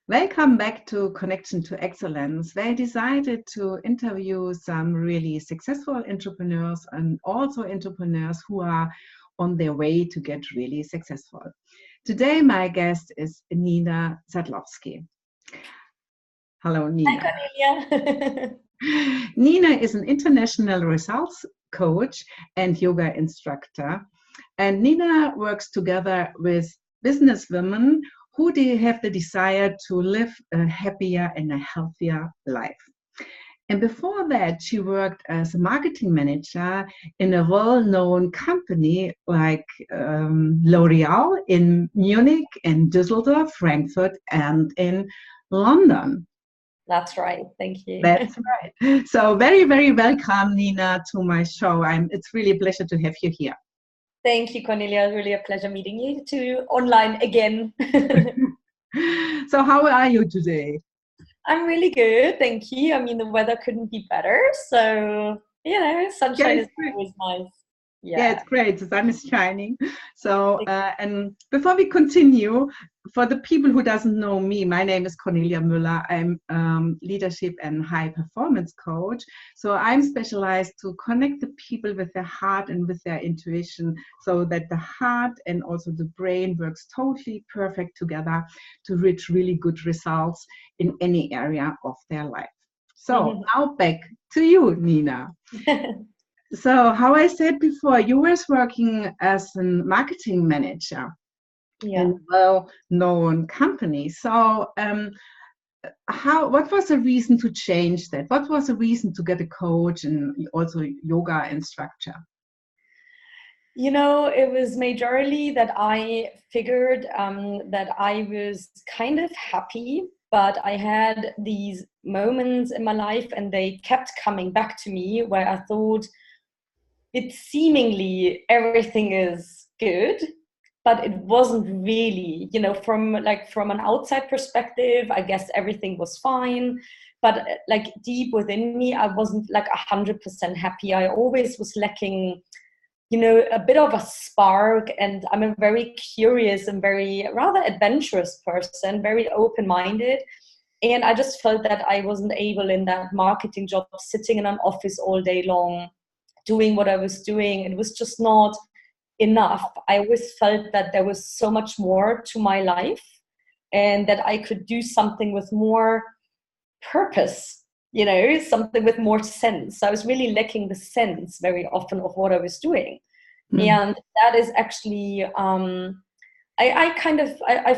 Welcome back to Connection to Excellence, where I decided to interview some really successful entrepreneurs and also entrepreneurs who are on their way to get really successful. Today, my guest is Nina Sadlowsky. Hello, Nina. Hi, Kornelia. Nina is an international results coach and yoga instructor. And Nina works together with businesswomen who have the desire to live a happier and a healthier life. And before that, she worked as a marketing manager in a well-known company like LÓréal in Munich, in Düsseldorf, Frankfurt, and in London. That's right. Thank you. That's right. So very, very welcome, Nina, to my show. It's really a pleasure to have you here. Thank you, Cornelia. Really a pleasure meeting you too online again. So how are you today? I'm really good, thank you. I mean, the weather couldn't be better. So, sunshine is always nice. Yeah, it's great. The sun is shining. So, and before we continue, for the people who doesn't know me, my name is Kornelia Müller. I'm leadership and high performance coach. So I'm specialized to connect the people with their heart and with their intuition, so that the heart and also the brain works totally perfect together to reach really good results in any area of their life. So now back to you, Nina. So, how I said before, you were working as a marketing manager in a well-known company. So, what was the reason to change that? What was the reason to get a coach and also yoga instructor? It was majorly that I figured that I was kind of happy, but I had these moments in my life and they kept coming back to me where I thought, it's seemingly everything is good, but it wasn't really, from an outside perspective, I guess everything was fine. But like deep within me, I wasn't like 100% happy. I always was lacking, a bit of a spark. And I'm a very curious and very rather adventurous person, very open-minded. And I just felt that I wasn't able in that marketing job, sitting in an office all day long, doing what I was doing. It was just not enough. I always felt that there was so much more to my life and that I could do something with more purpose, something with more sense. I was really lacking the sense very often of what I was doing. And that is actually, I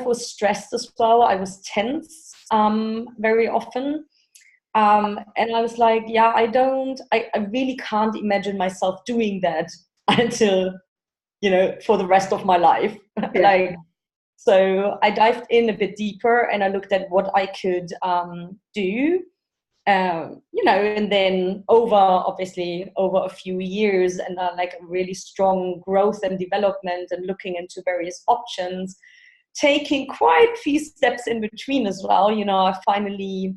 was stressed as well. I was tense very often. And I was like, I really can't imagine myself doing that until, for the rest of my life. So I dived in a bit deeper and I looked at what I could do, and then over a few years and like really strong growth and development and looking into various options, taking quite a few steps in between as well. I finally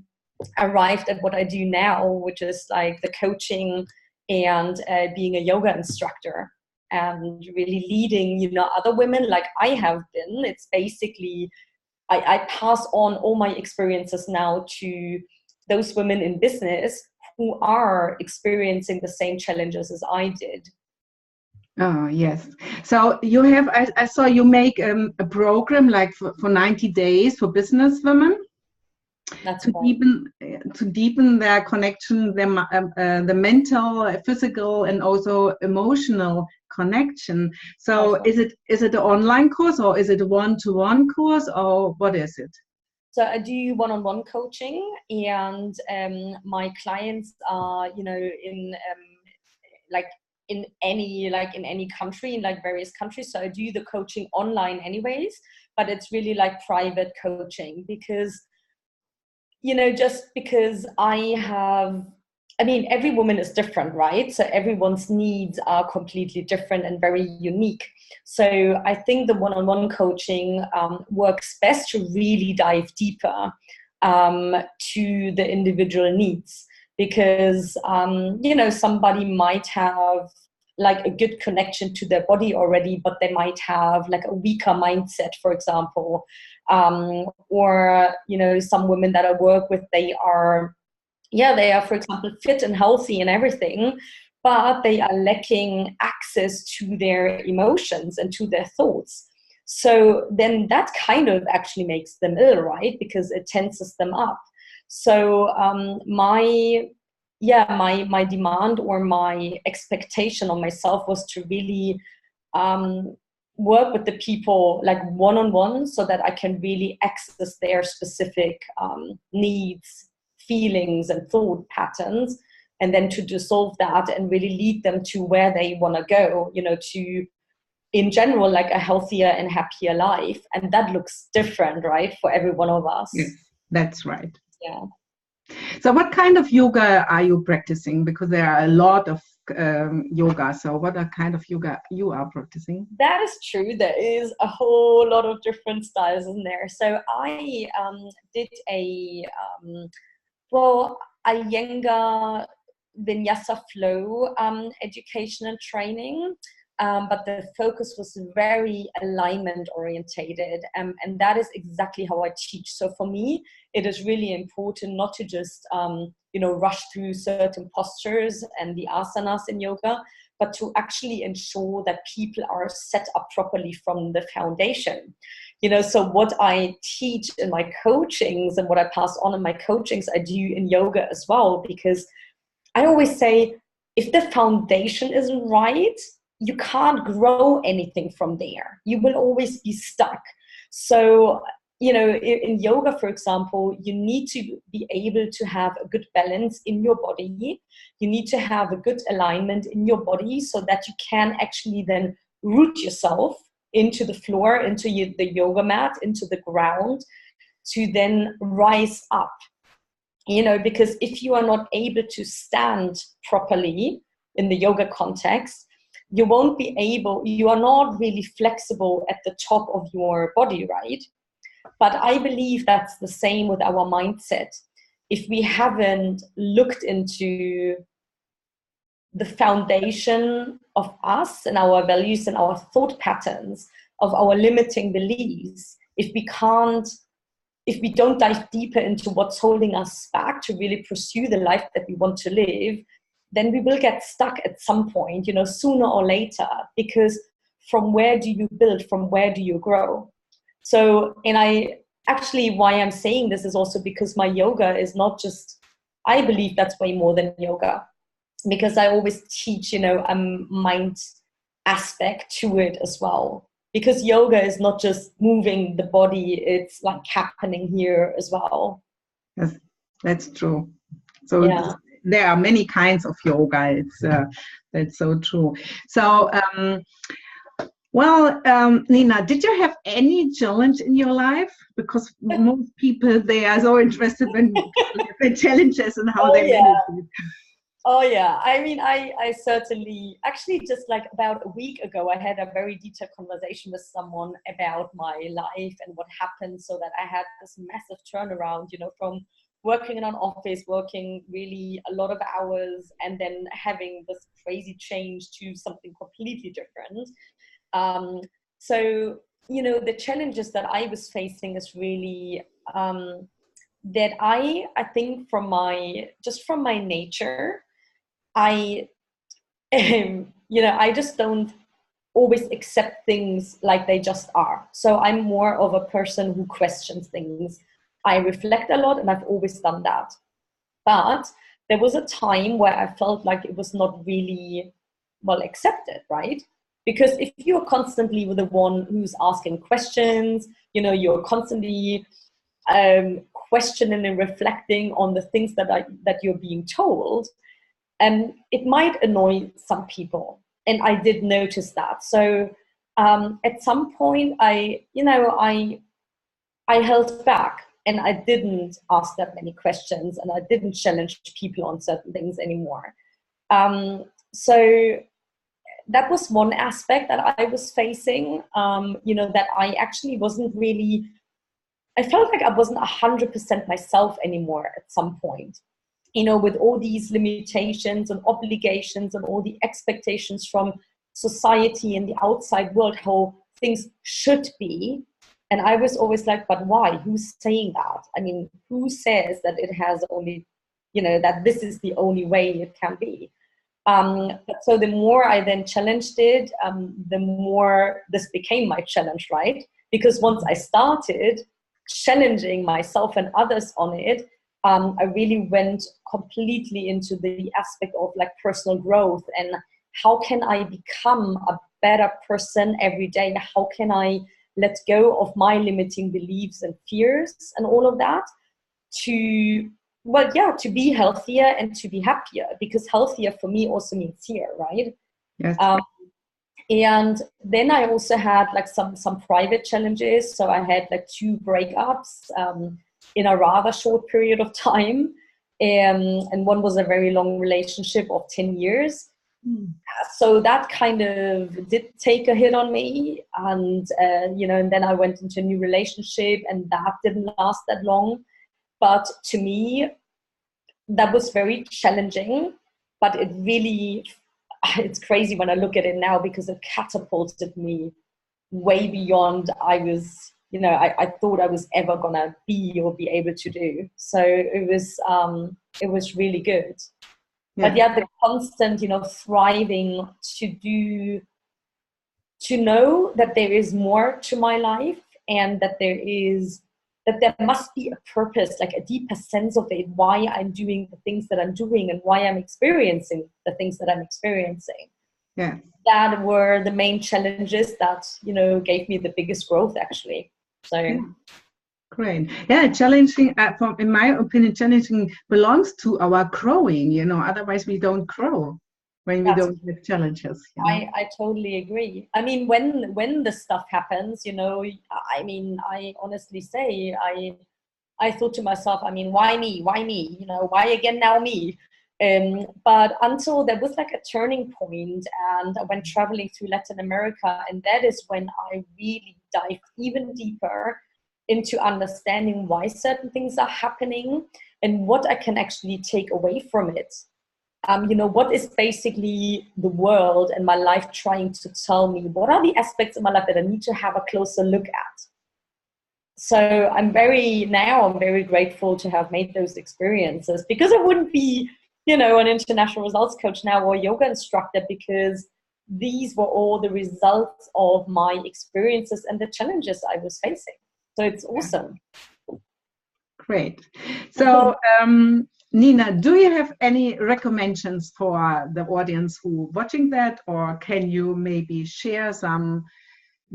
arrived at what I do now, which is like the coaching and being a yoga instructor and really leading, other women like I have been. It's basically, I pass on all my experiences now to those women in business who are experiencing the same challenges as I did. Oh, yes. So you have, I saw you make a program like for 90 days for business women. That's to deepen their connection, the mental, physical, and also emotional connection. So is it an online course or is it a one-to-one course or what is it? So I do one-on-one coaching, and my clients are, in any country, in like various countries. So I do the coaching online anyways, but it's really like private coaching because just because every woman is different, right? So everyone's needs are completely different and very unique. So I think the one-on-one coaching works best to really dive deeper to the individual needs, because, somebody might have like a good connection to their body already, but they might have like a weaker mindset, for example. Or, you know, some women that I work with, they are, for example, fit and healthy and everything, but they are lacking access to their emotions and to their thoughts. So then that kind of actually makes them ill, right? Because it tenses them up. So my demand or my expectation on myself was to really work with the people like one-on-one, so that I can really access their specific needs, feelings, and thought patterns, and then to dissolve that and really lead them to where they want to go, you know, to, in general, like a healthier and happier life. And that looks different, right, for every one of us. Yes, that's right. Yeah. So what kind of yoga are you practicing? Because there are a lot of yoga. So what kind of yoga you are practicing? That is true. There is a whole lot of different styles in there. So I did a Iyengar Vinyasa flow education and training. But the focus was very alignment orientated, and that is exactly how I teach. So for me, it is really important not to just rush through certain postures and the asanas in yoga, but to actually ensure that people are set up properly from the foundation. You know, so what I teach in my coachings and what I pass on in my coachings, I do in yoga as well, because I always say, if the foundation isn't right, you can't grow anything from there. You will always be stuck. So, you know, in yoga, for example, you need to be able to have a good balance in your body. You need to have a good alignment in your body so that you can actually then root yourself into the floor, into the yoga mat, into the ground, to then rise up. You know, because if you are not able to stand properly in the yoga context, you won't be able, you are not really flexible at the top of your body, right? But I believe that's the same with our mindset. If we haven't looked into the foundation of us and our values and our thought patterns, of our limiting beliefs, if we don't dive deeper into what's holding us back to really pursue the life that we want to live, then we will get stuck at some point, you know, sooner or later, because from where do you build? From where do you grow? So, and why I'm saying this is also because my yoga is not just, I believe that's way more than yoga, because I always teach, you know, a mind aspect to it as well. Because yoga is not just moving the body, it's like happening here as well. Yes, that's true. So there are many kinds of yoga. That's so true. So, Nina, did you have any challenge in your life? Because most people, they are so interested in the challenges and how they manage it. Oh yeah, I mean, I certainly, actually just like about a week ago, I had a very detailed conversation with someone about my life and what happened, so that I had this massive turnaround, you know, from working in an office, working really a lot of hours, and then having this crazy change to something completely different. So, you know, the challenges that I was facing is really that I think from my nature, I just don't always accept things like they just are. So I'm more of a person who questions things. I reflect a lot, and I've always done that. But there was a time where I felt like it was not really well accepted, right? Because if you're constantly with the one who's asking questions, you know, you're constantly questioning and reflecting on the things that you're being told, it might annoy some people. And I did notice that. So at some point, I held back, and I didn't ask that many questions, and I didn't challenge people on certain things anymore. So that was one aspect that I was facing, that I actually wasn't really, I felt like I wasn't 100% myself anymore at some point. You know, with all these limitations and obligations and all the expectations from society and the outside world, how things should be, And I was always like, but why? Who's saying that? I mean, who says that it has only, that this is the only way it can be? But so the more I then challenged it, the more this became my challenge, right? Because once I started challenging myself and others on it, I really went completely into the aspect of like personal growth and how can I become a better person every day? How can I let go of my limiting beliefs and fears and all of that to be healthier and to be happier, because healthier for me also means here, right? Yes. And then I also had like some private challenges. So I had like 2 breakups in a rather short period of time. And one was a very long relationship of 10 years. So that kind of did take a hit on me. And, and then I went into a new relationship and that didn't last that long. But to me, that was very challenging, but it's crazy when I look at it now because it catapulted me way beyond I thought I was ever gonna be or be able to do. So it was really good. Yeah. But yeah, the constant, thriving to know that there is more to my life and that there must be a purpose, like a deeper sense of it, why I'm doing the things that I'm doing and why I'm experiencing the things that I'm experiencing. Yeah. That were the main challenges that, gave me the biggest growth, actually. So. Yeah. Great. Yeah, challenging, in my opinion, challenging belongs to our growing, otherwise we don't grow when we don't have challenges. I totally agree. I mean, when the stuff happens, I honestly say, I thought to myself, I mean, why me? Why me? Why again now me? But until there was like a turning point and I went traveling through Latin America, and that is when I really dived even deeper into understanding why certain things are happening and what I can actually take away from it. What is basically the world and my life trying to tell me? What are the aspects of my life that I need to have a closer look at? So I'm very grateful to have made those experiences, because I wouldn't be, an international results coach now or yoga instructor, because these were all the results of my experiences and the challenges I was facing. So it's awesome. Great. So, Nina, do you have any recommendations for the audience who watching that, or can you maybe share some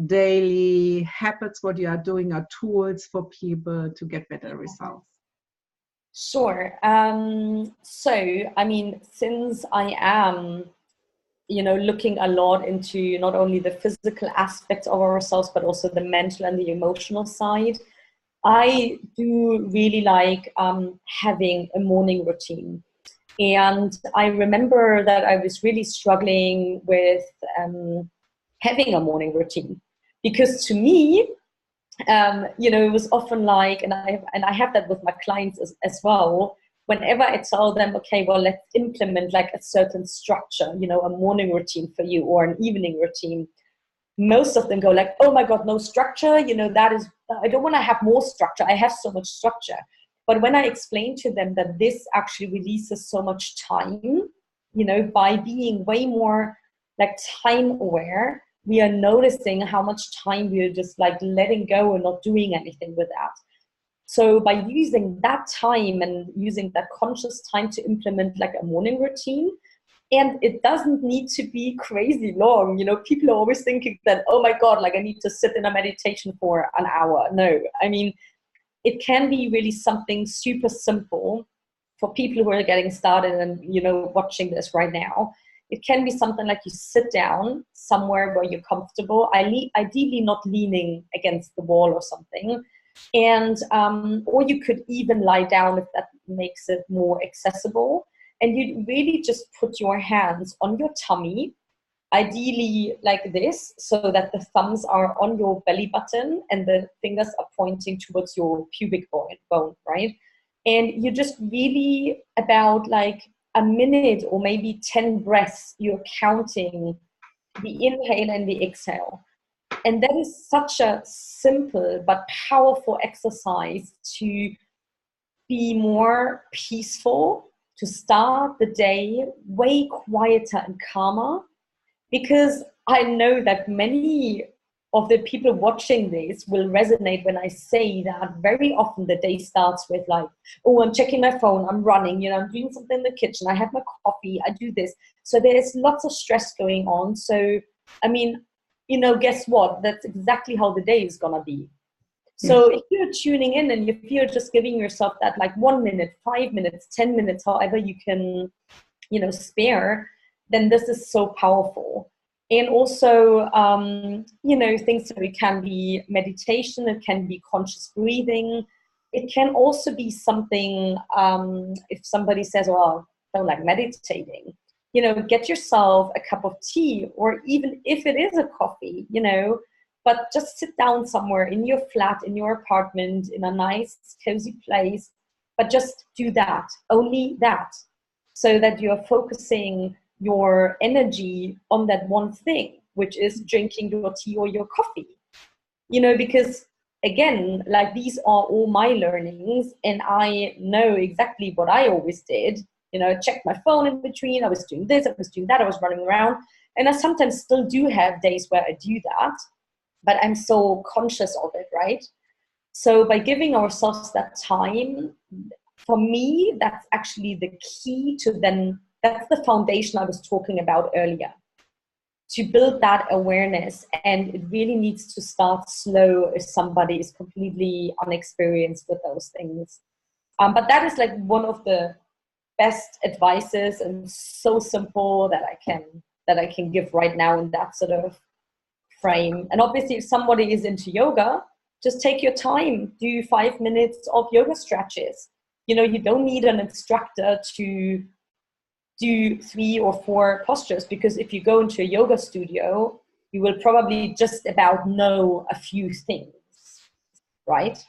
daily habits, what you are doing, or tools for people to get better results? Sure. So, I mean, since I am, looking a lot into not only the physical aspects of ourselves, but also the mental and the emotional side, I do really like having a morning routine. And I remember that I was really struggling with having a morning routine, because to me, it was often like, and I have that with my clients as well, whenever I tell them, okay, well, let's implement like a certain structure, a morning routine for you or an evening routine, most of them go like, oh my God, no structure, I don't want to have more structure. I have so much structure. But when I explain to them that this actually releases so much time, by being way more like time aware, we are noticing how much time we are just like letting go and not doing anything with that. So by using that time and using that conscious time to implement like a morning routine, and it doesn't need to be crazy long. People are always thinking that, oh my God, like I need to sit in a meditation for an hour. No, I mean, it can be really something super simple for people who are getting started and, watching this right now. It can be something like you sit down somewhere where you're comfortable, ideally not leaning against the wall or something. And, or you could even lie down if that makes it more accessible. And you really just put your hands on your tummy, ideally like this, so that the thumbs are on your belly button and the fingers are pointing towards your pubic bone, right? And you just really, about like a minute or maybe 10 breaths, you're counting the inhale and the exhale. And that is such a simple but powerful exercise to be more peaceful, to start the day way quieter and calmer. Because I know that many of the people watching this will resonate when I say that very often the day starts with like, oh, I'm checking my phone, I'm running, I'm doing something in the kitchen, I have my coffee, I do this. So there's lots of stress going on. So, I mean, guess what? That's exactly how the day is going to be. So if you're tuning in and if you're just giving yourself that like 1 minute, 5 minutes, 10 minutes, however you can, spare, then this is so powerful. And also, things that it can be meditation, it can be conscious breathing. It can also be something, if somebody says, well, I don't like meditating, get yourself a cup of tea, or even if it is a coffee, but just sit down somewhere in your flat, in your apartment, in a nice, cozy place, but just do that, only that, so that you're focusing your energy on that one thing, which is drinking your tea or your coffee. Because again, like these are all my learnings, and I know exactly what I always did. I checked my phone in between, I was doing this, I was doing that, I was running around, and I sometimes still do have days where I do that, but I'm so conscious of it, right? So by giving ourselves that time, for me, that's actually the key to then, that's the foundation I was talking about earlier, to build that awareness. And it really needs to start slow if somebody is completely unexperienced with those things. But that is like one of the best advices, and so simple that I can give right now in that sort of frame. And obviously, if somebody is into yoga, just take your time, do 5 minutes of yoga stretches. You don't need an instructor to do 3 or 4 postures, because if you go into a yoga studio, you will probably just about know a few things, right?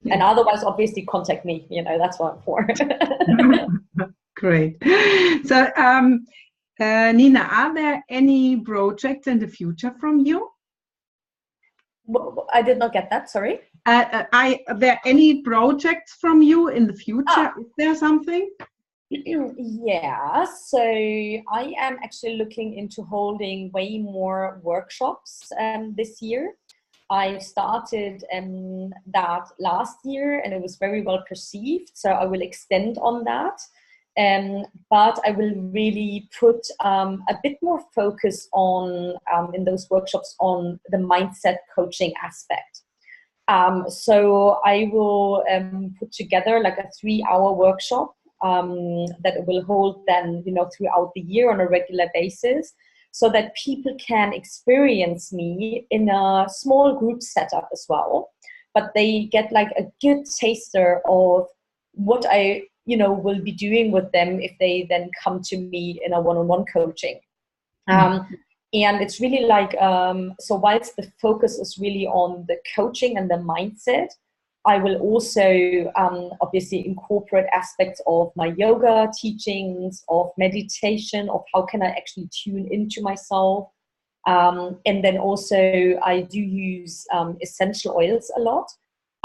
Yeah. And otherwise, obviously, contact me. That's what I'm for. Great. So, Nina, are there any projects in the future from you? I did not get that, sorry. Are there any projects from you in the future? Is there something? Yeah, so I am actually looking into holding way more workshops this year. I started that last year, and it was very well perceived, so I will extend on that. But I will really put a bit more focus on, in those workshops, on the mindset coaching aspect. So I will put together like a 3-hour workshop that will hold then, throughout the year on a regular basis, so that people can experience me in a small group setup as well. But they get like a good taster of what I will be doing with them if they then come to me in a one-on-one coaching. And it's really like, so whilst the focus is really on the coaching and the mindset, I will also obviously incorporate aspects of my yoga teachings, of meditation, of how can I actually tune into myself. And then also I do use essential oils a lot.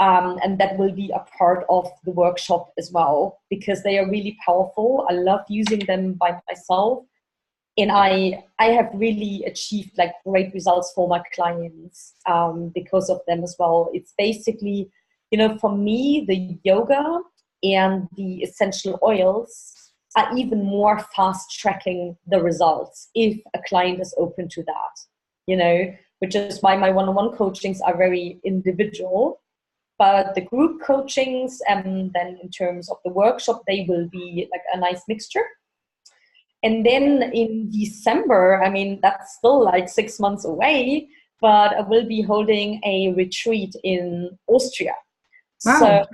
And that will be a part of the workshop as well, because they are really powerful. I love using them by myself. And I have really achieved like great results for my clients because of them as well. It's basically, for me, the yoga and the essential oils are even more fast tracking the results if a client is open to that, which is why my one-on-one coachings are very individual. But the group coachings, and then in terms of the workshop, they will be like a nice mixture. And then in December, I mean, that's still like 6 months away, but I will be holding a retreat in Austria. Wow. So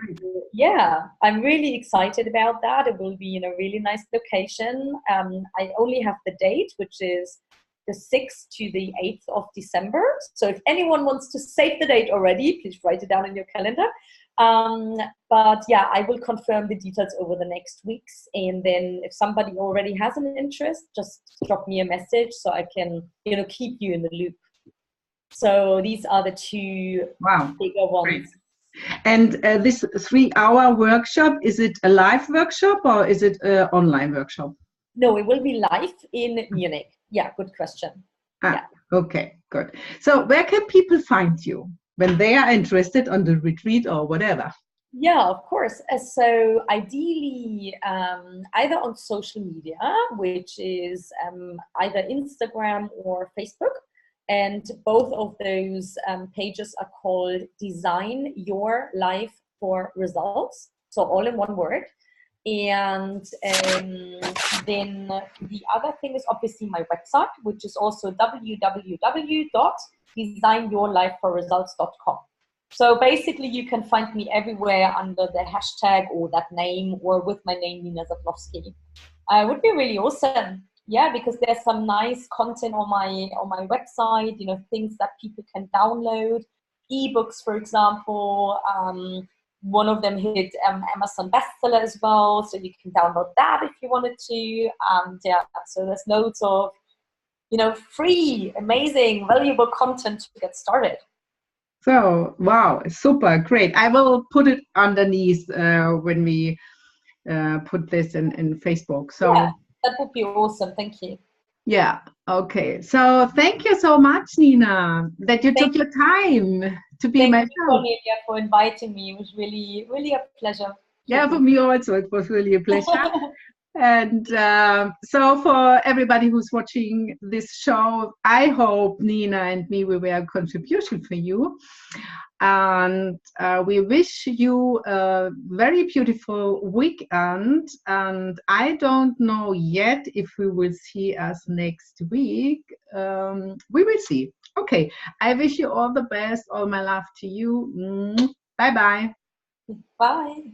yeah, I'm really excited about that. It will be in a really nice location. I only have the date, which is the 6th to the 8th of December. So if anyone wants to save the date already, please write it down in your calendar. But yeah, I will confirm the details over the next weeks. And then if somebody already has an interest, just drop me a message so I can, keep you in the loop. So these are the two bigger ones. Great. And this 3-hour workshop, is it a live workshop or is it an online workshop? No, it will be live in Munich. Yeah, good question. Okay, good. So where can people find you when they are interested on the retreat or whatever? Yeah, of course. So ideally, either on social media, which is either Instagram or Facebook. And both of those pages are called Design Your Life for Results. So all in one word. And then the other thing is obviously my website, which is also www.designyourlifeforresults.com. So basically you can find me everywhere under the hashtag or that name or with my name, Nina Sadlowsky. It would be really awesome. Yeah, because there's some nice content on my website, you know, things that people can download, ebooks, for example. One of them hit Amazon bestseller as well, so you can download that if you wanted to. Yeah, so there's loads of, you know, free, amazing, valuable content to get started. So, wow, super, great. I will put it underneath when we put this in Facebook. So. Yeah. That would be awesome. Thank you. Yeah. Okay. So thank you so much, Nina, that you took your time to be my show. Thank you, Kornelia, for inviting me. It was really, really a pleasure. Yeah, for me also, it was really a pleasure. And so for everybody who's watching this show, I hope Nina and me will be a contribution for you. And we wish you a very beautiful weekend. And I don't know yet if we will see us next week. We will see. Okay. I wish you all the best. All my love to you. Bye-bye. Bye.